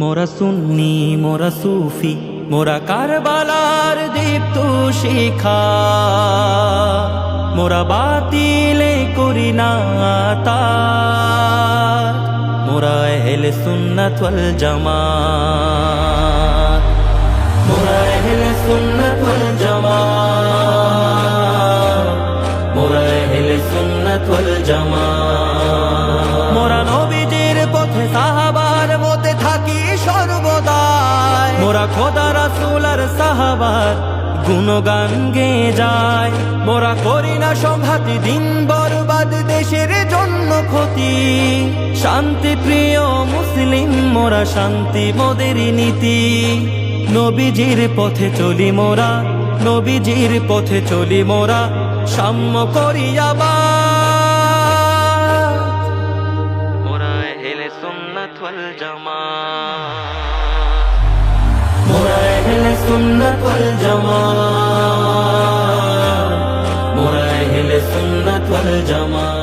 মোরা সুন্নি মোরা সুফি মোরা কারবালার দীপ্ত শিখা, মোরা বাতিলে করি না তার, মোরা আহলে সুন্নাত ওয়াল জামাত, মোরা আহলে সুন্নাত ওয়াল জামাত, মোরা আহলে সুন্নাত ওয়াল জামাত। মোরা নবীজির পথে সাহাবার মতে থাকি সর্বদাই, মোরা খোদা রাসূল আর সাহাবার গুণগান গেয়ে যায়। মোরা করি না সংঘাতি দিন বরবাদ দেশের জন্য ক্ষতি, শান্তি প্রিয় মুসলিম মোরা শান্তি মোদের নীতি। নবীজির পথে চলি মোরা, নবীজির পথে চলি মোরা, সাম্য করি আবার, মোরা আহলে সুন্নাত ওয়াল জামাত, মোরা আহলে সুন্নাত ওয়াল জামাত, মোরা আহলে সুন্নাত ওয়াল জামাত।